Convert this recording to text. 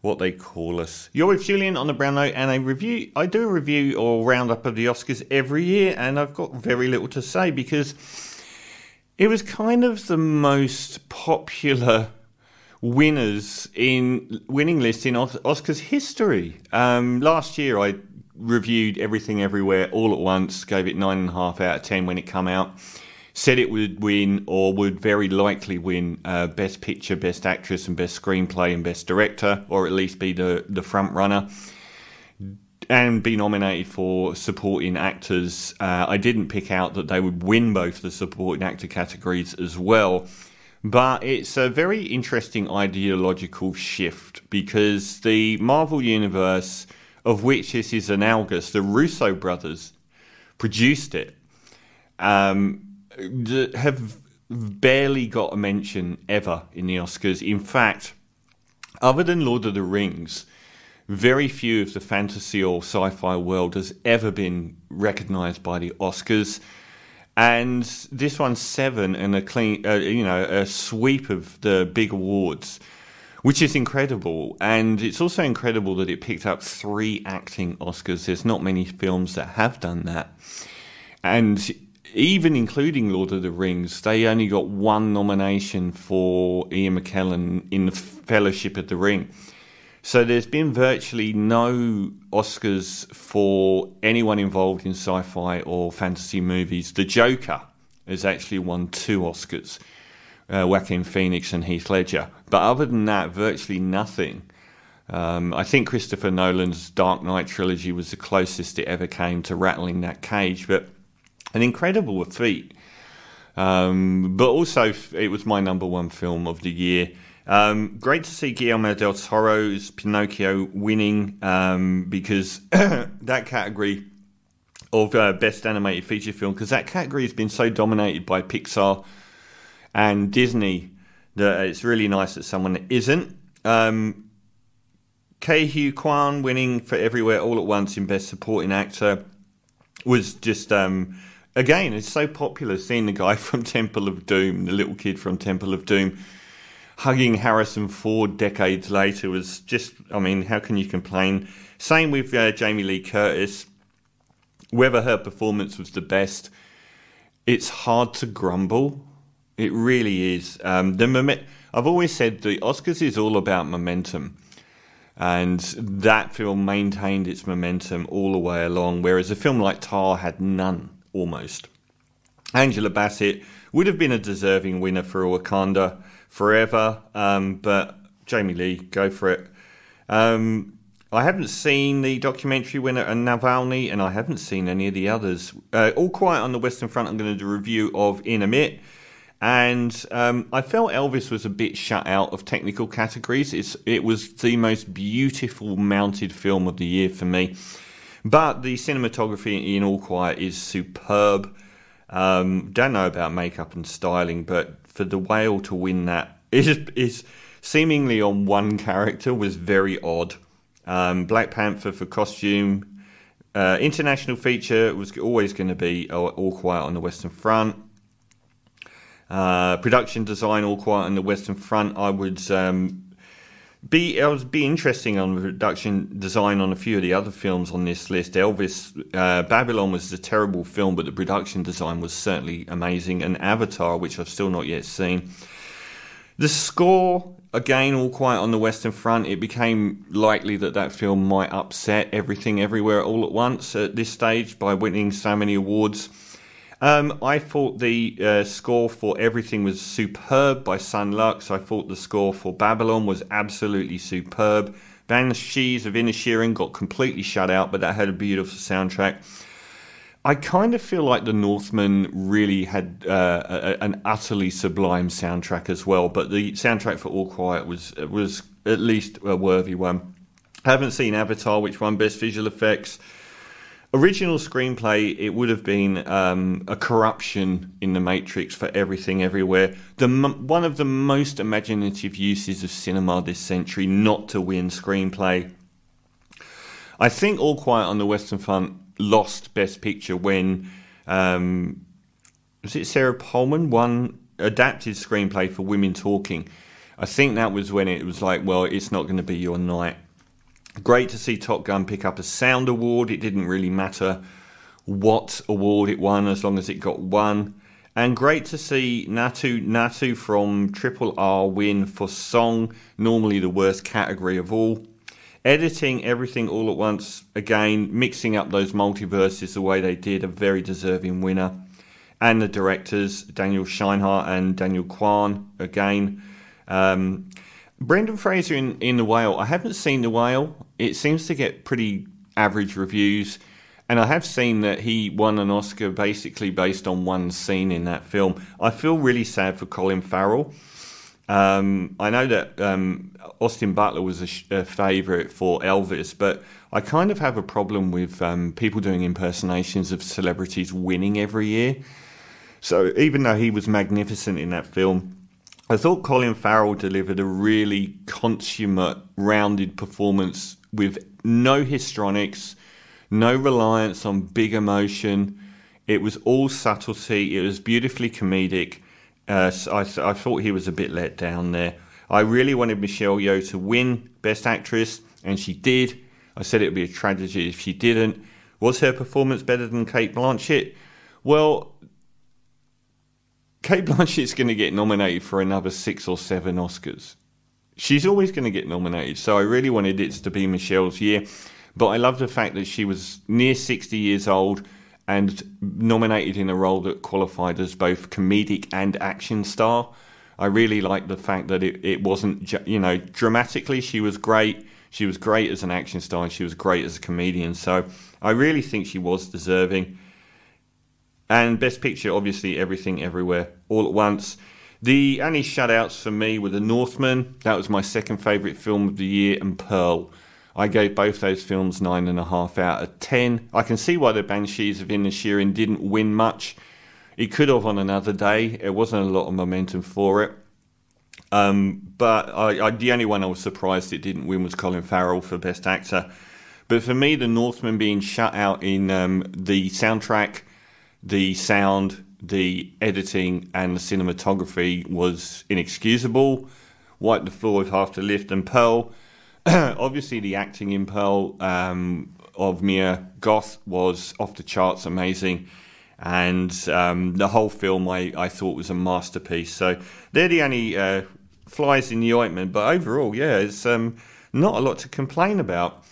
what they call us. You're with Julian on the Brown Note, and I do a review or roundup of the Oscars every year, and I've got very little to say because it was kind of the most popular winners in winning list in Oscars history. Last year I reviewed Everything Everywhere All at Once, gave it 9.5 out of 10 when it came out. Said it would win, or would very likely win, Best Picture, Best Actress and Best Screenplay and Best Director, or at least be the front runner, and be nominated for Supporting Actors. I didn't pick out that they would win both the Supporting Actor categories as well, but it's a very interesting ideological shift because the Marvel Universe, of which this is analogous, the Russo brothers produced it, have barely got a mention ever in the Oscars. In fact, other than Lord of the Rings, very few of the fantasy or sci-fi world has ever been recognised by the Oscars. And this one's 7 and a clean, a sweep of the big awards, which is incredible. And it's also incredible that it picked up 3 acting Oscars. There's not many films that have done that. And even including Lord of the Rings, they only got 1 nomination for Ian McKellen in the Fellowship of the Ring. So there's been virtually no Oscars for anyone involved in sci-fi or fantasy movies. The Joker has actually won 2 Oscars, Joaquin Phoenix and Heath Ledger. But other than that, virtually nothing. I think Christopher Nolan's Dark Knight trilogy was the closest it ever came to rattling that cage, but an incredible feat. But also, it was my number 1 film of the year. Great to see Guillermo del Toro's Pinocchio winning, because that category of Best Animated Feature Film, because that category has been so dominated by Pixar and Disney that it's really nice that someone isn't. Ke Huy Quan winning for Everywhere All at Once in Best Supporting Actor was just... Again, it's so popular seeing the guy from Temple of Doom, the little kid from Temple of Doom, hugging Harrison Ford decades later was just, I mean, how can you complain? Same with Jamie Lee Curtis. Whether her performance was the best, it's hard to grumble. It really is. I've always said the Oscars is all about momentum. And that film maintained its momentum all the way along, whereas a film like Tar had none. Almost. Angela Bassett would have been a deserving winner for Wakanda Forever, but Jamie Lee, go for it. I haven't seen the documentary winner Navalny, and I haven't seen any of the others. All Quiet on the Western Front I'm going to do a review of in a minute, and I felt Elvis was a bit shut out of technical categories. It was the most beautiful mounted film of the year for me. But the cinematography in All Quiet is superb. Don't know about makeup and styling, but for the whale to win that is seemingly on one character was very odd. Black Panther for costume. International feature was always going to be All Quiet on the Western Front. Production design, All Quiet on the Western Front. I would be interesting on the production design on a few of the other films on this list. Elvis, Babylon was a terrible film, but the production design was certainly amazing. And Avatar, which I've still not yet seen. The score, again, All Quiet on the Western Front. It became likely that film might upset Everything Everywhere All at Once at this stage by winning so many awards. I thought the score for Everything was superb by Sun Lux. I thought the score for Babylon was absolutely superb. Banshees of Inisherin got completely shut out, but that had a beautiful soundtrack. I kind of feel like The Northman really had an utterly sublime soundtrack as well, but the soundtrack for All Quiet was at least a worthy one. I haven't seen Avatar, which won Best Visual Effects. Original screenplay, it would have been a corruption in The Matrix for Everything Everywhere. One of the most imaginative uses of cinema this century not to win screenplay. I think All Quiet on the Western Front lost Best Picture when, was it Sarah Pullman won adapted screenplay for Women Talking. I think that was when it was like, well, it's not going to be your night. Great to see Top Gun pick up a sound award. It didn't really matter what award it won as long as it got one. And great to see Naatu from Triple R win for song, normally the worst category of all. Editing Everything All at Once, again, mixing up those multiverses the way they did, a very deserving winner. And the directors, Daniel Scheinert and Daniel Kwan, again. Brendan Fraser in The Whale. I haven't seen The Whale. It seems to get pretty average reviews. And I have seen that he won an Oscar basically based on one scene in that film. I feel really sad for Colin Farrell. I know that Austin Butler was a favourite for Elvis, but I kind of have a problem with people doing impersonations of celebrities winning every year. So even though he was magnificent in that film, I thought Colin Farrell delivered a really consummate, rounded performance with no histrionics, no reliance on big emotion. It was all subtlety. It was beautifully comedic. So I thought he was a bit let down there. I really wanted Michelle Yeoh to win Best Actress, and she did. I said it would be a tragedy if she didn't. Was her performance better than Cate Blanchett? Well, Cate Blanchett's going to get nominated for another 6 or 7 Oscars. She's always going to get nominated, so I really wanted it to be Michelle's year. But I love the fact that she was near 60 years old and nominated in a role that qualified as both comedic and action star. I really like the fact that it wasn't, dramatically she was great. She was great as an action star and she was great as a comedian. So I really think she was deserving. And Best Picture, obviously, Everything Everywhere All at Once. The only shutouts for me were The Northman. That was my second favourite film of the year, and Pearl. I gave both those films 9.5 out of 10. I can see why The Banshees of Inisherin didn't win much. It could have on another day. There wasn't a lot of momentum for it. But the only one I was surprised it didn't win was Colin Farrell for Best Actor. But for me, The Northman being shut out in the soundtrack, the sound, the editing and the cinematography was inexcusable. Wiped the floor with Half the Lift. And Pearl, obviously the acting in Pearl of Mia Goth was off the charts amazing. And the whole film I thought was a masterpiece. So they're the only flies in the ointment. But overall, yeah, it's not a lot to complain about.